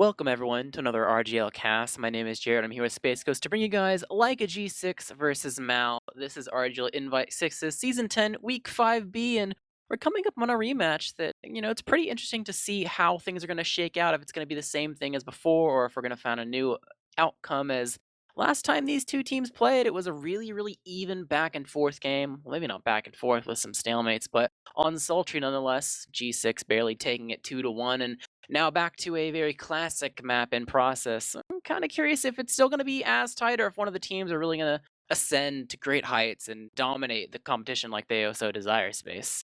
Welcome everyone to another RGL cast. My name is Jared. I'm here with Space Ghost to bring you guys like a G6 versus MAL. This is RGL Invite 6's Season 10, Week 5B, and we're coming up on a rematch that, it's pretty interesting to see how things are going to shake out, if it's going to be the same thing as before, or if we're going to find a new outcome. As last time these two teams played, it was a really, really even back and forth game. Well, maybe not back and forth with some stalemates, but on sultry nonetheless. G6 barely taking it 2-1, and now back to a very classic map in process. I'm kind of curious if it's still going to be as tight or if one of the teams are really going to ascend to great heights and dominate the competition like they so desire, Space.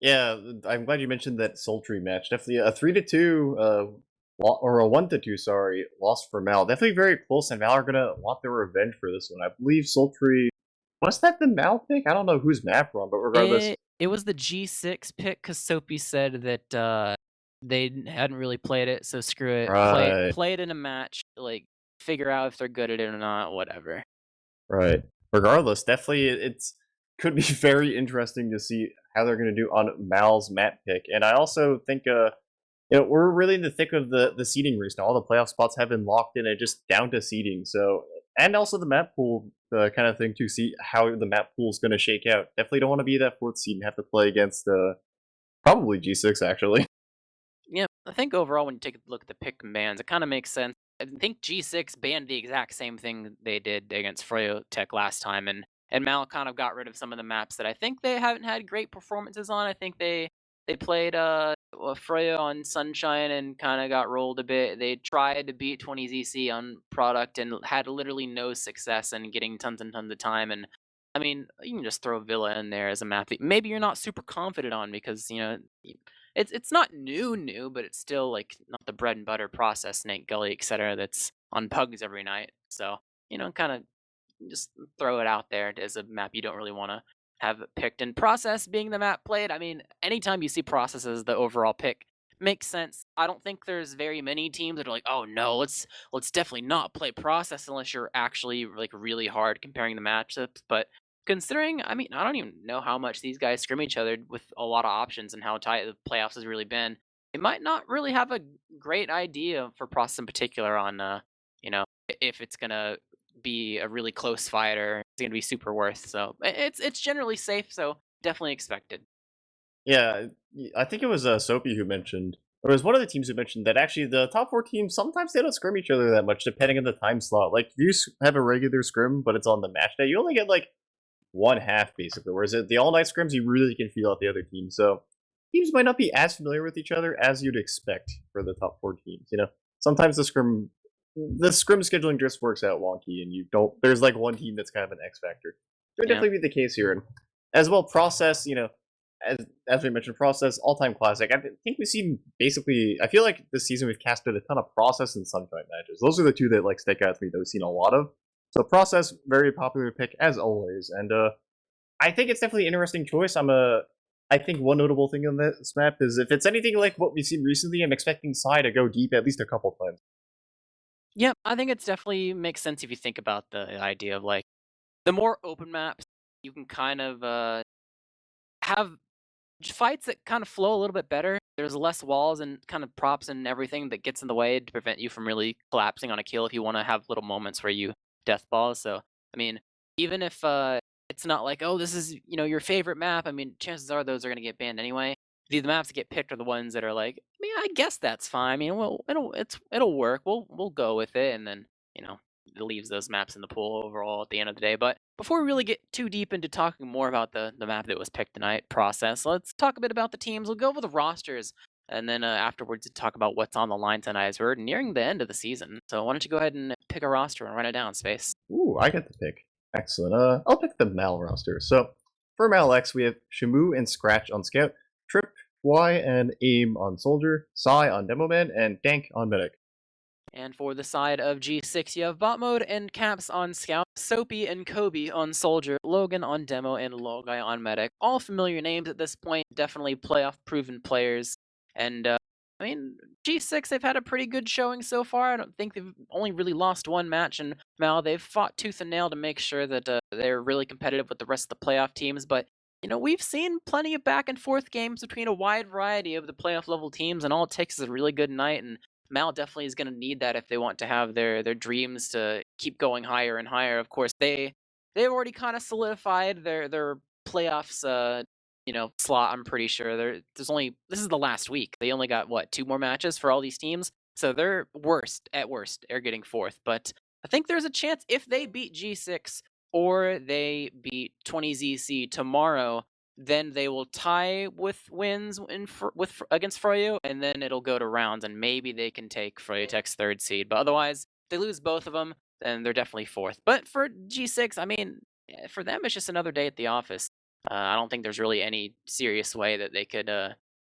Yeah, I'm glad you mentioned that sultry match. Definitely a 3-2, or a 1-2, sorry, loss for Mal. Definitely very close, and Mal are gonna want their revenge for this one. I believe sultry. Was that the Mal pick? I don't know whose map wrong, but regardless, It was the G6 pick because Soapy said that hadn't really played it, so screw it. right, Play it in a match, like figure out if they're good at it or not, whatever. right. Regardless, definitely it's could be very interesting to see how they're gonna do on Mal's map pick, and I also think we're really in the thick of the seeding race now. All the playoff spots have been locked in, and just down to seeding. So, and also the map pool kind of thing to see how the map pool is going to shake out. Definitely don't want to be that fourth seed and have to play against probably G6 actually. Yeah, I think overall, when you take a look at the pick and bans, it kind of makes sense. I think G6 banned the exact same thing they did against Froyo Tech last time, and Mal kind of got rid of some of the maps that I think they haven't had great performances on. I think they played Froyo on Sunshine and kind of got rolled a bit. They tried to beat 20ZC on product and had literally no success in getting tons and tons of time. And I mean, you can just throw Villa in there as a map that maybe you're not super confident on because it's not new, but it's still like not the bread and butter process, Snake Gully, etc. That's on pugs every night. So kind of just throw it out there as a map you don't really want to have picked. And process being the map played, I mean, anytime you see process as the overall pick, makes sense. I don't think there's very many teams that are like, oh no, let's definitely not play process unless you're actually like really hard comparing the matchups. But considering, I mean, I don't even know how much these guys scrim each other with a lot of options and how tight the playoffs has really been. They might not really have a great idea for process in particular on, if it's gonna be a really close fight or it's gonna be super worth. So it's generally safe. So definitely expected. Yeah, I think it was Soapy who mentioned, or it was one of the teams who mentioned that actually the top four teams sometimes they don't scrim each other that much depending on the time slot. Like if you have a regular scrim, but it's on the match day, you only get like one half basically. Whereas at the all night scrims, you really can feel out the other team. So teams might not be as familiar with each other as you'd expect for the top four teams. Sometimes the scrim scheduling just works out wonky, and you don't. There's like one team that's kind of an X factor. It would Yeah. definitely be the case here, and as well process. As we mentioned, process all time classic. I think we've seen basically. I feel like this season we've casted a ton of process and sunshine matches. Those are the two that like stick out to me that we've seen a lot of. So process, very popular pick as always, and I think it's definitely an interesting choice. I think one notable thing on this map is if it's anything like what we've seen recently, I'm expecting Psy to go deep at least a couple times. Yeah, I think it's definitely makes sense if you think about the idea of like the more open maps, you can kind of have fights that kind of flow a little bit better. There's less walls and kind of props and everything that gets in the way to prevent you from really collapsing on a kill if you want to have little moments where you death balls. So, I mean, even if it's not like, oh, this is, your favorite map, I mean, chances are those are going to get banned anyway. The maps that get picked are the ones that are like, I mean, I guess that's fine. I mean, well, it'll work. We'll go with it, and then it leaves those maps in the pool overall at the end of the day. But before we really get too deep into talking more about the map that was picked tonight process, let's talk a bit about the teams. We'll go over the rosters, and then afterwards talk about what's on the line tonight as we're nearing the end of the season. So why don't you go ahead and pick a roster and run it down, Space? Ooh, I get the pick. Excellent. I'll pick the Mal roster. So for Mal X, we have Shamu and Scratch on Scout, Trip, Y, and Aim on Soldier, Psy on Demo Man, and Dank on Medic. And for the side of G6, you have Bot Mode and Caps on Scout, Soapy and Kobe on Soldier, Logan on Demo, and Logai on Medic. All familiar names at this point, definitely playoff-proven players. And, I mean, G6, they've had a pretty good showing so far. I don't think they've only really lost one match, and Mal, they've fought tooth and nail to make sure that they're really competitive with the rest of the playoff teams. But, we've seen plenty of back-and-forth games between a wide variety of the playoff-level teams, and all it takes is a really good night, and MAL definitely is going to need that if they want to have their dreams to keep going higher and higher. Of course, they've already kind of solidified their playoffs slot. I'm pretty sure there's only this is the last week. They only got what, two more matches for all these teams, so they're worst at worst. They're getting fourth, but I think there's a chance if they beat G6 or they beat 20ZC tomorrow, then they will tie with wins against Froyo, and then it'll go to rounds, and maybe they can take Froyo Tech's third seed. But otherwise, if they lose both of them, then they're definitely fourth. But for G6, I mean, for them, it's just another day at the office. I don't think there's really any serious way that they could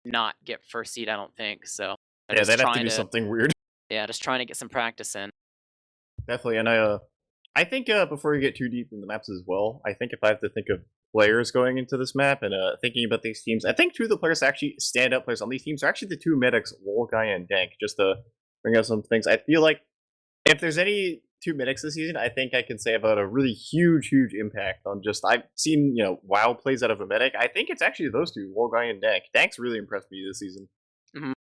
not get first seed. I don't think so. They're Yeah, just they'd have to trying do to, something weird. yeah, just trying to get some practice in. Definitely, and I think before we get too deep in the maps as well, I think if I have to think of players going into this map and thinking about these teams, I think two of the players actually stand-up players on these teams are actually the two medics, Wolguy and Dank. Just to bring up some things, I feel like if there's any two medics this season, I think I can say about a really huge impact on just I've seen WoW plays out of a medic. I think it's actually those two, Wolguy and Dank. Dank's really impressed me this season.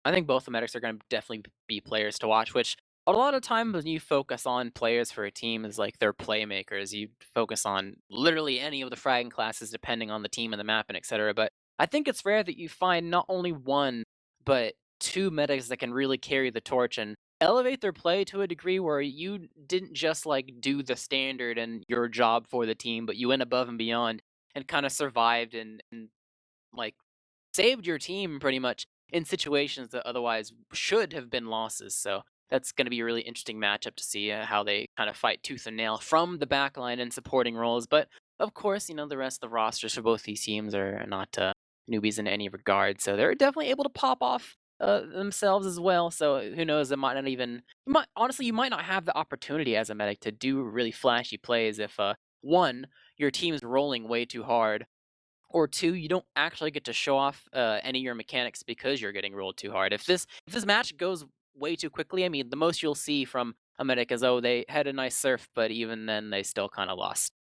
I think both the medics are going to definitely be players to watch, which a lot of times when you focus on players for a team is like their playmakers. You focus on literally any of the fragging classes depending on the team and the map and etc. But I think it's rare that you find not only one, but two medics that can really carry the torch and elevate their play to a degree where you didn't just like do the standard and your job for the team, but you went above and beyond and kind of survived and like saved your team pretty much in situations that otherwise should have been losses. So that's going to be a really interesting matchup to see how they kind of fight tooth and nail from the backline and supporting roles. But of course, the rest of the rosters for both these teams are not newbies in any regard. So they're definitely able to pop off themselves as well. So who knows? It might not even. You might not have the opportunity as a medic to do really flashy plays if one, your team is rolling way too hard, or two, you don't actually get to show off any of your mechanics because you're getting rolled too hard. If this match goes way too quickly, I mean, the most you'll see from a medic is, oh, they had a nice surf, but even then they still kind of lost.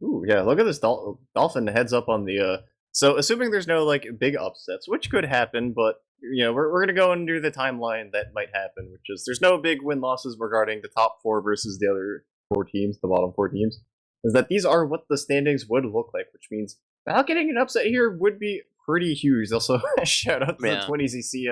Ooh, yeah, look at this dolphin heads up on the so assuming there's no like big upsets, which could happen, but we're gonna go under the timeline that might happen, which is there's no big win losses regarding the top four versus the other four teams, the bottom four teams. Is that these are what the standings would look like, which means Val getting an upset here would be pretty huge. Also, shout out to the Yeah. 20ZC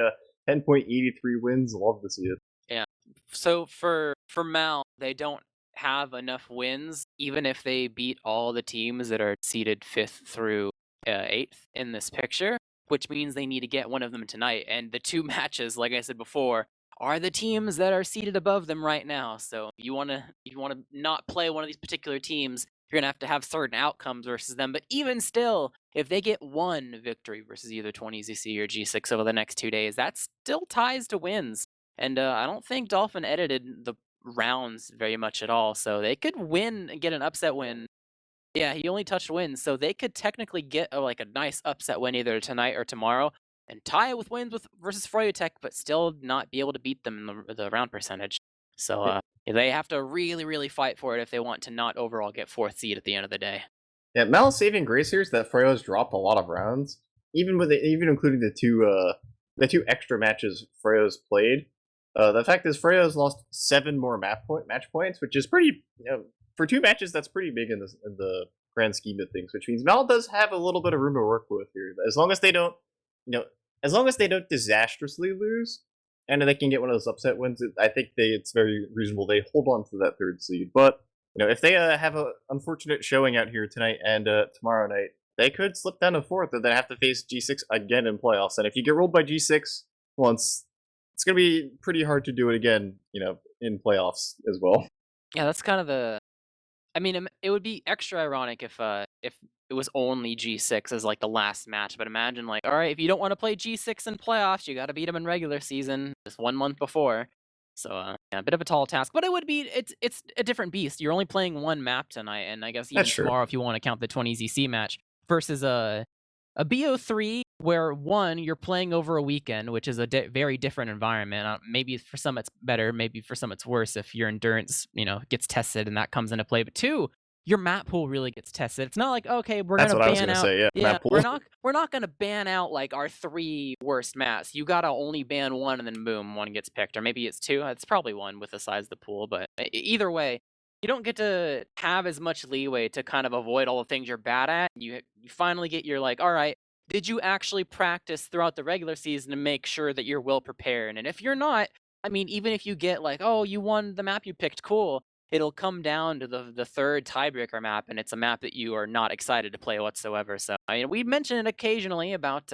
10.83 wins. Love to see it. Yeah. So for MAL, they don't have enough wins, even if they beat all the teams that are seeded 5th through 8th in this picture, which means they need to get one of them tonight. And the two matches, like I said before, are the teams that are seated above them right now. So you wanna not play one of these particular teams, you're gonna have certain outcomes versus them. But even still, if they get one victory versus either 20ZC or G6 over the next 2 days, that still ties to wins. And I don't think Dolphin edited the rounds very much at all, so they could win and get an upset win. Yeah, he only touched wins, so they could technically get like a nice upset win either tonight or tomorrow and tie it with wins versus Froyotech, but still not be able to beat them in the round percentage. So they have to really, really fight for it if they want to not overall get 4th seed at the end of the day. Yeah, Mal's saving grace here is that Freyo's dropped a lot of rounds, even including the two extra matches Freyo's played. The fact is, Freyo's lost 7 more match points, which is pretty. For 2 matches, that's pretty big in the grand scheme of things. Which means Mal does have a little bit of room to work with here, as long as they don't, as long as they don't disastrously lose, and they can get one of those upset wins. I think it's very reasonable they hold on to that 3rd seed. But if they have an unfortunate showing out here tonight and tomorrow night, they could slip down to 4th and then have to face G6 again in playoffs. And if you get rolled by G6 once, it's going to be pretty hard to do it again, in playoffs as well. Yeah, that's kind of the. I mean, it would be extra ironic if it was only G6 as like the last match. But imagine like, all right, if you don't want to play G6 in playoffs, you got to beat them in regular season just 1 month before. So yeah, a bit of a tall task, but it's a different beast. You're only playing one map tonight, and I guess even That's true. tomorrow if you want to count the 20ZC match versus a BO3 where one you're playing over a weekend, which is a very different environment. Maybe for some it's better, maybe for some it's worse if your endurance gets tested and that comes into play. But two, your map pool really gets tested. It's not like, okay, we're That's gonna what I was ban gonna out. say. Yeah, Yeah, map pool. we're not gonna ban out like our 3 worst maps. You gotta only ban one, and then boom, one gets picked, or maybe it's 2. It's probably one with the size of the pool, but either way, you don't get to have as much leeway to kind of avoid all the things you're bad at. You finally get your like, all right, did you actually practice throughout the regular season to make sure that you're well prepared? And if you're not, I mean, even if you get like, oh, you won the map you picked, cool. It'll come down to the third tiebreaker map, and it's a map that you are not excited to play whatsoever. So I mean, we mention it occasionally about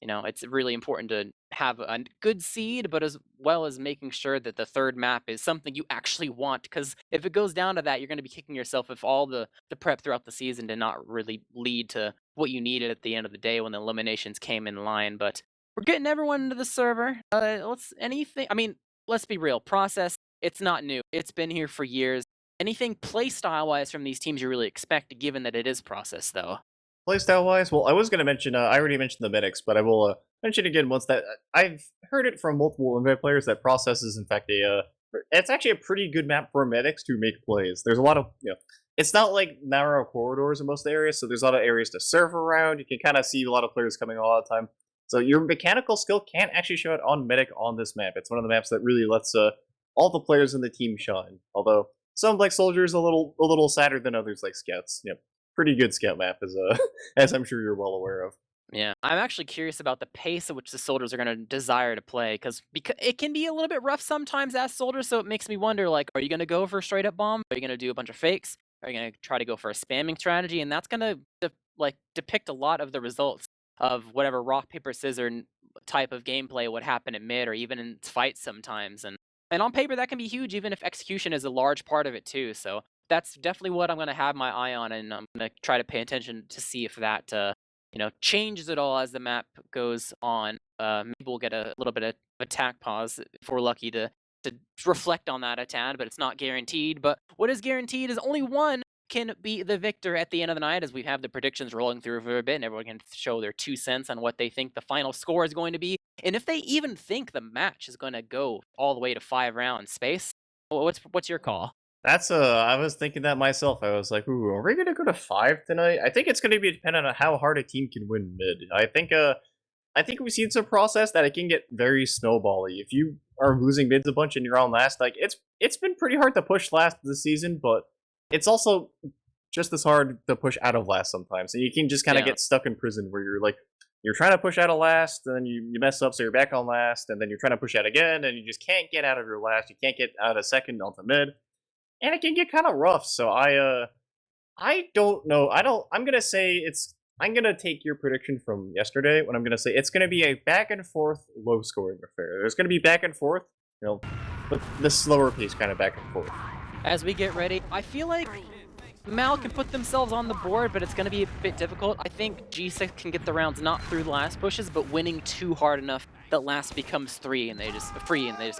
it's really important to have a good seed, but as well as making sure that the third map is something you actually want. Because if it goes down to that, you're going to be kicking yourself if all the prep throughout the season did not really lead to what you needed at the end of the day when the eliminations came in line. But we're getting everyone into the server. Let's be real. Process, it's not new. It's been here for years. Anything playstyle wise from these teams you really expect, given that it is process, though? Playstyle wise, well, I was going to mention, I already mentioned the medics, but I will mention again once that I've heard it from multiple Invade players that Process is in fact it's actually a pretty good map for medics to make plays. There's a lot of, it's not like narrow corridors in most areas, so there's a lot of areas to surf around. You can kind of see a lot of players coming all the time. So your mechanical skill can't actually show it on medic on this map. It's one of the maps that really lets all the players in the team shine. Although some like soldiers a little sadder than others like scouts. Pretty good scout map as as I'm sure you're well aware of. Yeah, I'm actually curious about the pace at which the soldiers are going to desire to play, because it can be a little bit rough sometimes as soldiers. So it makes me wonder, like, are you going to go for a straight up bomb? Are you going to do a bunch of fakes? Are you going to try to go for a spamming strategy? And that's going to depict a lot of the results of whatever rock paper scissors type of gameplay would happen in mid or even in fights sometimes. And on paper that can be huge, even if execution is a large part of it too. So that's definitely what I'm going to have my eye on, and I'm going to try to pay attention to see if that changes at all as the map goes on. Maybe we'll get a little bit of attack pause if we're lucky to reflect on that a tad, but it's not guaranteed. But what is guaranteed is only one can be the victor at the end of the night, as we have the predictions rolling through for a bit, and everyone can show their 2 cents on what they think the final score is going to be, and if they even think the match is going to go all the way to 5 round space. What's your call? That's I was thinking that myself. I was like, ooh, are we gonna go to 5 tonight? I think it's gonna be dependent on how hard a team can win mid. I think we've seen some process that it can get very snowbally. If you are losing mids a bunch and you're on last, like it's been pretty hard to push last this season, but it's also just as hard to push out of last sometimes. And you can just kind of get stuck in prison where you're trying to push out of last, and then you mess up, so you're back on last, and then you're trying to push out again, and you just can't get out of your last. You can't get out of second onto mid, and it can get kind of rough. So I don't know. I'm gonna take your prediction from yesterday when I'm gonna say it's gonna be a back and forth, low scoring affair. There's gonna be back and forth, but the slower pace kind of back and forth. As we get ready, I feel like MAL can put themselves on the board, but it's going to be a bit difficult. I think G6 can get the rounds not through the last pushes, but winning 2 hard enough that last becomes 3 and they just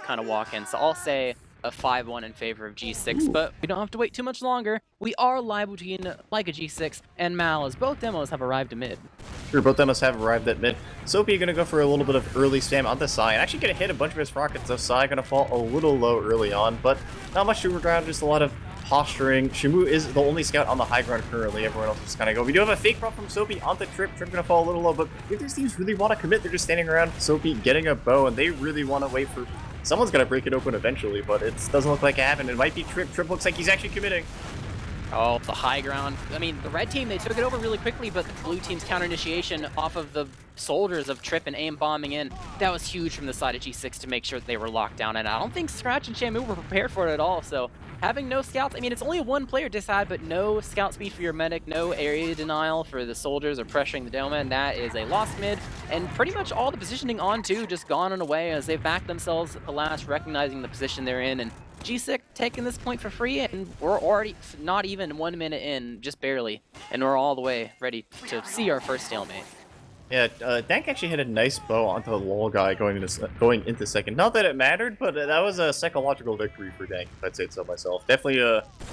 kind of walk in. So I'll say a 5-1 in favor of G6, but we don't have to wait too much longer. We are live between like a G6 and MAL, as both demos have arrived to mid. Sure, both demos have arrived at mid. Soapy gonna go for a little bit of early spam on the Psy, and actually gonna hit a bunch of his rockets, so Psy gonna fall a little low early on, but not much to ground, just a lot of posturing. Shimu is the only scout on the high ground currently. Everyone else is kind of go. We do have a fake prop from Soapy onto Trip. Trip gonna fall a little low, but if these teams really want to commit, they're just standing around Soapy getting a bow, and they really want to wait for someone's gonna break it open eventually, but it doesn't look like it happened. It might be Trip. Trip looks like he's actually committing. Oh, the high ground. I mean, the red team, they took it over really quickly, but the blue team's counter initiation off of the soldiers of Trip and aim bombing in, that was huge from the side of G6 to make sure that they were locked down. And I don't think Scratch and Shamu were prepared for it at all. So having no scouts, I mean, it's only one player disad, but no scout speed for your medic, no area denial for the soldiers or pressuring the dome, and that is a lost mid. And pretty much all the positioning on 2 just gone and away as they've backed themselves at the last, recognizing the position they're in. And G6 taking this point for free, and we're already not even 1 minute in, just barely, and we're all the way ready to see our first stalemate. Yeah, Dank actually hit a nice bow onto the lol guy going into second. Not that it mattered, but that was a psychological victory for Dank, if I'd say so myself. Definitely,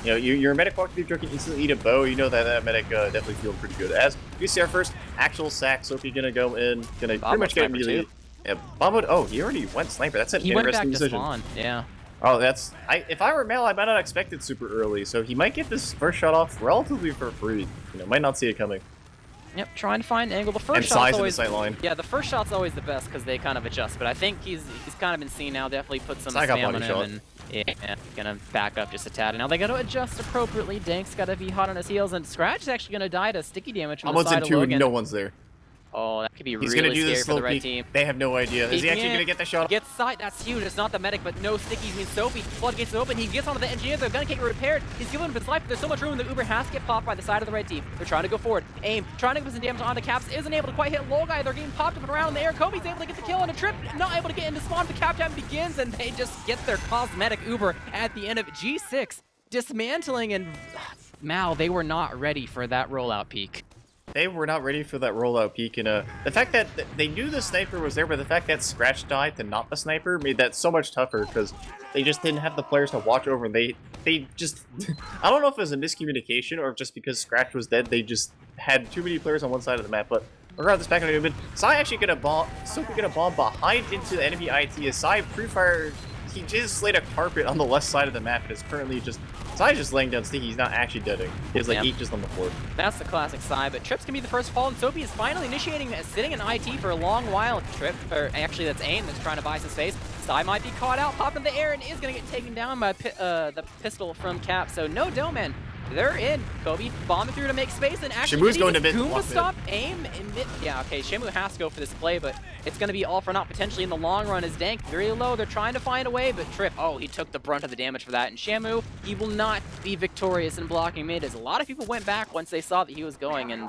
your medic walk through can instantly eat a bow. You know that medic definitely feeling pretty good. As you see our first actual sack, Soapy gonna go in, gonna pretty much get immediately. Yeah, Bob would. Oh, he already went sniper. That's an interesting decision. He went back to spawn. Yeah. Oh, that's... if I were Mal, I might not expect it super early, so he might get this first shot off relatively for free. You know, might not see it coming. Yep, trying to find angle. The first And shot's size always in the sight line. Yeah, the first shot's always the best because they kind of adjust. But I think he's kind of been seen now. Definitely put some spam on him, and yeah, gonna back up just a tad. And now they got to adjust appropriately. Dank's got to be hot on his heels, and Scratch is actually gonna die to sticky damage from the side of Logan. No one's there. Oh, that could be He's really gonna do scary this for the slow red peek. team. They have no idea. Is he actually gonna get the shot? Gets sight, that's huge. It's not the medic, but no stickies means Sophie. Floodgates open. He gets onto the engineer. They're gonna get repaired. He's giving him his life, but there's so much room. The Uber has to get popped by the side of the red team. They're trying to go forward. Aim, trying to put some damage onto Caps. Isn't able to quite hit Low Guy. They're getting popped up and around in the air. Kobe's able to get the kill on a trip. Not able to get into spawn. The cap time begins, and they just get their cosmetic Uber at the end of it. G6 dismantling, and Mal, they were not ready for that rollout peak. They were not ready for that rollout peak, and the fact that they knew the sniper was there, but the fact that Scratch died to not the sniper made that so much tougher, because they just didn't have the players to watch over, and they just... I don't know if it was a miscommunication, or just because Scratch was dead, they just had too many players on one side of the map, but regardless, back on the movement, Sai actually gonna bomb, Sophie gonna bomb behind into the enemy IT, as Sai pre-fire, he just laid a carpet on the left side of the map, and is currently just... Sai's just laying down sticky, he's not actually deading. He has like 8 just on the floor. That's the classic Sai, but Trips can be the first fall, and Sophie is finally initiating sitting in IT for a long while. Trip, or actually that's AIM that's trying to buy some space. Sai might be caught out, popped in the air, and is going to get taken down by the pistol from Cap, so no Doman. They're in. Kobe bombing through to make space, and actually Shamu's going to mid. Goomba stop, aim, and mid. Yeah, okay, Shamu has to go for this play, but it's going to be all for naught potentially in the long run as Dank very low. They're trying to find a way, but Trip, oh, he took the brunt of the damage for that. And Shamu, he will not be victorious in blocking mid, as a lot of people went back once they saw that he was going, and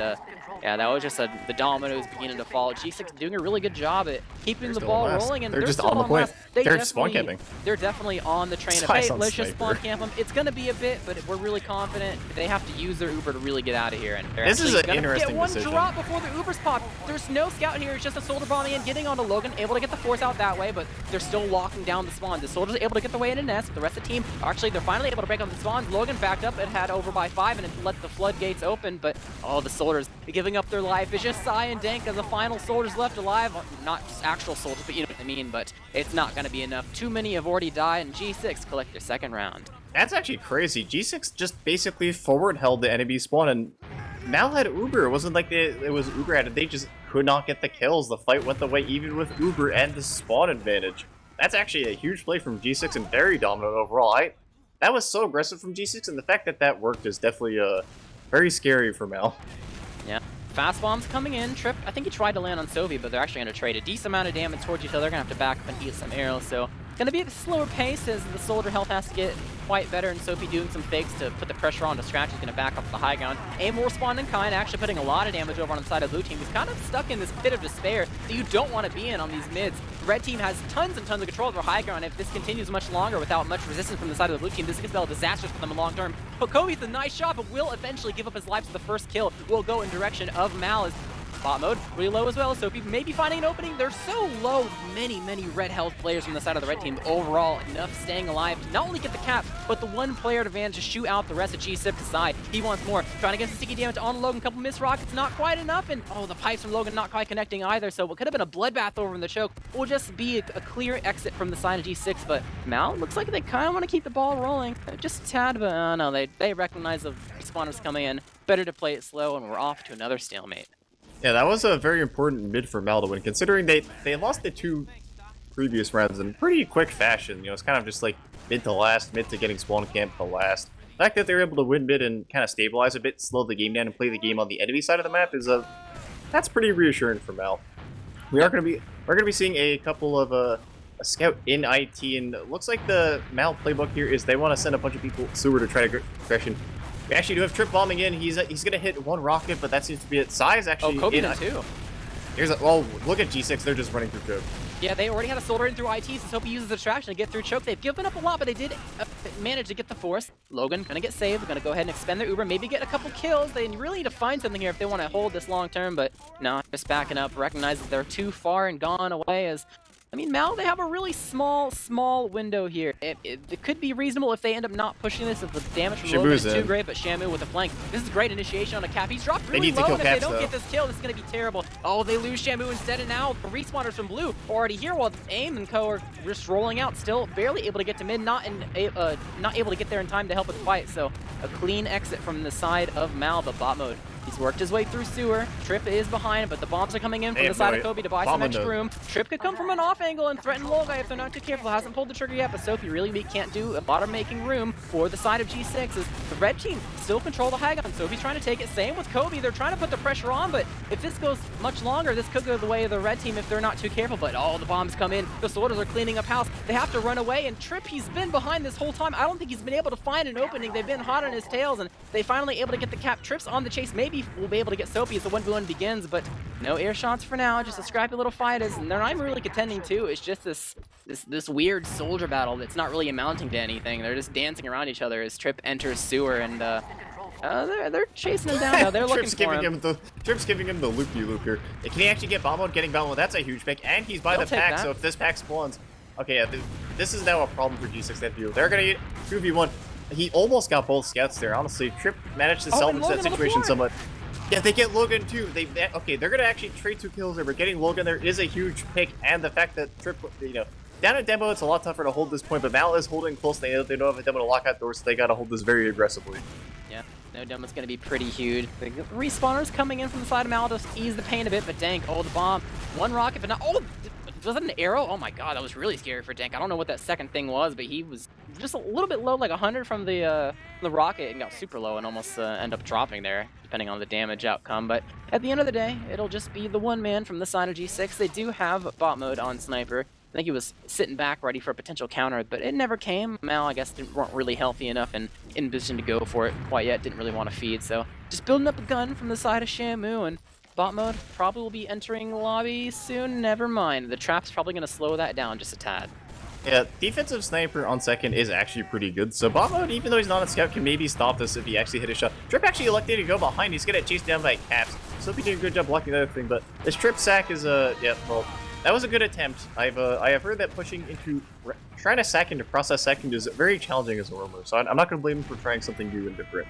yeah, that was just the dominoes beginning to fall. G6 doing a really good job at keeping the ball rolling, and they're just still on the point. last. They're spawn camping. They're definitely on the train of, hey, let's just spawn camp them. It's going to be a bit, but we're really confident. They have to use their Uber to really get out of here, and they're this is an gonna interesting get one decision. drop before the Uber's pop. There's no scout here. It's just a soldier bombing in, getting onto Logan, able to get the force out that way, but they're still locking down the spawn. The soldier's able to get the way into nest. The rest of the team, actually, they're finally able to break up the spawns. Logan backed up and had over by 5 and it let the floodgates open, but all the soldiers giving up their life. It's just Sai and Dank as the final soldiers left alive. Not just actual soldiers, but you know what I mean, but it's not going to be enough. Too many have already died, and G6 collect their second round. That's actually crazy. G6 just basically forward held the enemy spawn, and Mal had Uber. It wasn't like it was Uber at it. They just could not get the kills. The fight went the way even with Uber and the spawn advantage. That's actually a huge play from G6 and very dominant overall. That was so aggressive from G6, and the fact that that worked is definitely very scary for Mal. Yeah. Fast bombs coming in. Trip, I think he tried to land on Sophie, but they're actually going to trade a decent amount of damage towards each other. They're going to have to back up and eat some arrows, so going to be at a slower pace as the soldier health has to get quite better, and Sophie doing some fakes to put the pressure on to Scratch. He's going to back up the high ground. Aim will respond in kind, actually putting a lot of damage over on the side of the blue team. He's kind of stuck in this pit of despair that you don't want to be in on these mids. The red team has tons and tons of control over high ground. If this continues much longer without much resistance from the side of the blue team, this could spell disastrous for them in long term. But Kobe's a nice shot, but will eventually give up his life, so the first kill will go in direction of Mal. As bot mode, really low as well, so people may be finding an opening. They're so low, many red health players from the side of the red team. Overall, enough staying alive to not only get the cap, but the one player advantage to shoot out the rest of G6 aside. He wants more, trying to get some sticky damage on Logan. Couple missed rockets, not quite enough, and oh, the pipes from Logan not quite connecting either, so what could have been a bloodbath over in the choke will just be a clear exit from the side of G6, but Mal, looks like they kind of want to keep the ball rolling. Just a tad, but no, they recognize the respawners coming in. Better to play it slow, and we're off to another stalemate. Yeah, that was a very important mid for Mal to win, considering they lost the 2 previous rounds in pretty quick fashion. You know, it's kind of just like mid to last, mid to getting spawn camp to last. The fact that they were able to win mid and kind of stabilize a bit, slow the game down, and play the game on the enemy side of the map is that's pretty reassuring for Mal. We're gonna be seeing a couple of a scout in IT, and it looks like the Mal playbook here is they want to send a bunch of people sewer to try to aggression. We actually do have Trip bombing in. He's gonna hit 1 rocket, but that seems to be it. Sai's actually Kobe in too. Oh, look at G6. They're just running through choke. Yeah, they already had a soldier in through IT, so Sophie uses the distraction to get through choke. They've given up a lot, but they did manage to get the force. Logan gonna get saved. Gonna go ahead and expend their Uber, maybe get a couple kills. They really need to find something here if they want to hold this long term, but no, just backing up. Recognize that they're too far and gone away as I mean, MAL, they have a really small window here. It could be reasonable if they end up not pushing this, if the damage from Logan is too great, but Shamu with a flank. This is great initiation on a Cap. He's dropped really low, and if they don't get this kill, this is going to be terrible. Oh, they lose Shamu instead, and now the respawners from Blue are already here, while AIM and Co. are just rolling out, still barely able to get to mid, not able to get there in time to help with the fight, so a clean exit from the side of MAL, but bot mode. He's worked his way through sewer. Trip is behind, but the bombs are coming in from the side of Kobe to buy some extra room. Trip could come from an off angle and threaten Lolgai if they're not too careful. Hasn't pulled the trigger yet, but Sophie really can't do a lot of making room for the side of G6 as the red team still control the high gun. Sophie's trying to take it. Same with Kobe. They're trying to put the pressure on, but if this goes much longer, this could go the way of the red team if they're not too careful. But oh, the bombs come in. The sorters are cleaning up house. They have to run away, and Trip, he's been behind this whole time. I don't think he's been able to find an opening. They've been hot on his tails, and they finally able to get the cap. Trip's on the chase. Maybe we'll be able to get Sophie as the 1v1 begins, but no air shots for now. Just a scrappy little fight, and they're not even really contending too. It's just this weird soldier battle that's not really amounting to anything. They're just dancing around each other as Trip enters sewer, and they're chasing him down now. They're looking for him. Trip's giving him the loopy-loop here. Can he actually get bomb mode? Getting bomb mode, that's a huge pick, and he's by the pack, so if this pack spawns, okay, yeah, this is now a problem for G6 that view. They're gonna get 2v1. He almost got both scouts there. Honestly, Trip managed to salvage that situation somewhat. Yeah, they get Logan too. Okay, they're gonna actually trade 2 kills there, but getting Logan there is a huge pick, and the fact that Trip, down at demo, it's a lot tougher to hold this point, but MAL is holding close. They don't have a demo to lock out doors, so they gotta hold this very aggressively. Yeah, no demo's gonna be pretty huge. The respawners coming in from the side of MAL to ease the pain a bit, but Dank, oh, the bomb. One rocket, but not, oh, was that an arrow? Oh my god, that was really scary for Dank. I don't know what that second thing was, but he was just a little bit low, like 100 from the rocket, and got super low and almost end up dropping there, depending on the damage outcome. But at the end of the day, it'll just be the one man from the side of G6. They do have bot mode on Sniper. I think he was sitting back ready for a potential counter, but it never came. MAL, I guess, weren't really healthy enough and in position to go for it quite yet. Didn't really want to feed, so just building up a gun from the side of Shamu, and bot mode probably will be entering the lobby soon. Never mind. The trap's probably going to slow that down just a tad. Yeah, defensive sniper on second is actually pretty good. So bot mode, even though he's not a scout, can maybe stop this if he actually hit a shot. Trip actually elected to go behind. He's going to chase down by Caps. So he did a good job blocking the other thing, but this Trip sack is, yeah, well, that was a good attempt. I have heard that pushing into, trying to sack into process second is very challenging as a roamer, so I'm not going to blame him for trying something new and different.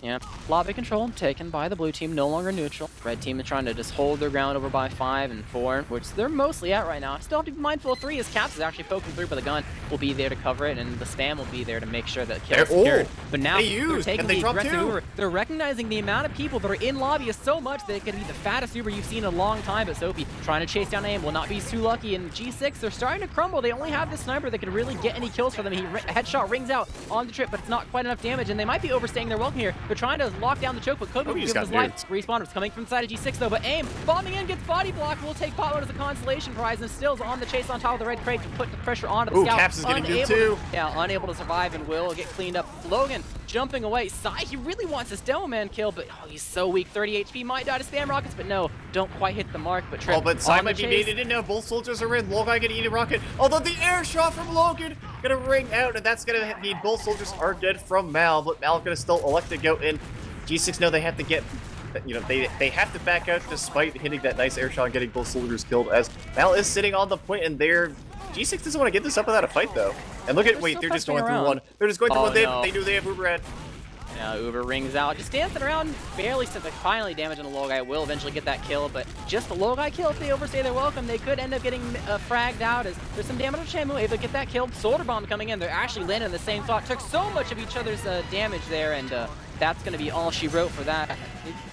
Yeah, lobby control taken by the blue team, no longer neutral. Red team is trying to just hold their ground over by 5 and 4, which they're mostly at right now. Still have to be mindful of 3 as Caps is actually poking through, but the gun will be there to cover it, and the spam will be there to make sure that kill is secured. But now they're taking the aggressive Uber. They're recognizing the amount of people that are in lobby is so much that it could be the fattest Uber you've seen in a long time. But Sophie trying to chase down AIM will not be too lucky, and G6, they're starting to crumble. They only have this sniper that could really get any kills for them. Headshot rings out on the Trip, but it's not quite enough damage, and they might be overstaying their welcome here. They're trying to lock down the choke, but Kobe gives his life. Respawners coming from the side of G6 though, but AIM bombing in, gets body blocked. Will take bot mode as a consolation prize, and Stills on the chase on top of the red crate to put the pressure onto the scout. Caps is getting good too. Yeah, unable to survive and will get cleaned up. Logan jumping away. Sai, he really wants this demo man kill, but oh, he's so weak. 30 HP, might die to spam rockets, but no, don't quite hit the mark. But Trip, oh, but Sai might be baited in now. Both soldiers are in. Logan gonna eat a rocket. Although the air shot from Logan gonna ring out, and that's gonna mean both soldiers are dead from MAL, but MAL gonna still elect to go in. G6 know they have to get, they have to back out despite hitting that nice air shot and getting both soldiers killed, as MAL is sitting on the point, and G6 doesn't want to get this up without a fight though. And look at, wait, they're just going through one. They're just going through one. They knew they have Uber at. Yeah, Uber rings out, just dancing around, barely finally damaging the low guy. Will eventually get that kill, but just the low guy kill, if they overstay their welcome, they could end up getting fragged out, as there's some damage on Shamu, able to get that kill. Soldier bomb coming in, they're actually landing in the same spot. Took so much of each other's damage there, and that's going to be all she wrote for that.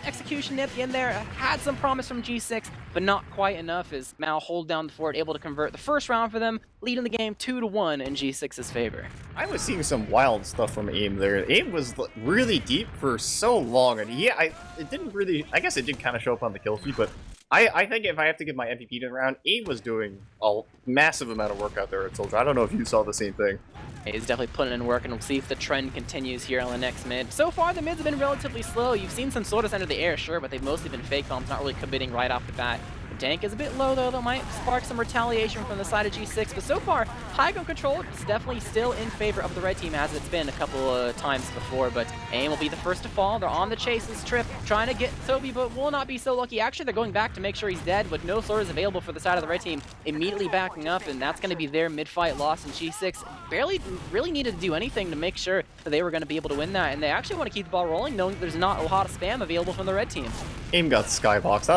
Execution at the end there had some promise from G6, but not quite enough, as MAL hold down the fort, able to convert the first round for them, leading the game 2-1 in G6's favor. I was seeing some wild stuff from AIM there. AIM was really deep for so long, and yeah, it didn't really, I guess it did kind of show up on the kill feed, but I think if I have to give my MVP to the round, AIM was doing a massive amount of work out there at Soldier. I don't know if you saw the same thing. He's definitely putting in work, and we'll see if the trend continues here on the next mid. So far, the mids have been relatively slow. You've seen some sortas enter the air, sure, but they've mostly been fake bombs, not really committing right off the bat. The tank is a bit low, though. That might spark some retaliation from the side of G6, but so far, high ground control is definitely still in favor of the red team, as it's been a couple of times before, but AIM will be the first to fall. They're on the chase this trip, trying to get Soapy, but will not be so lucky. Actually, they're going back to make sure he's dead, with no slurs available for the side of the red team, immediately backing up, and that's going to be their mid-fight loss, and G6 barely really needed to do anything to make sure that they were going to be able to win that, and they actually want to keep the ball rolling, knowing that there's not a lot of spam available from the red team. AIM got skyboxed.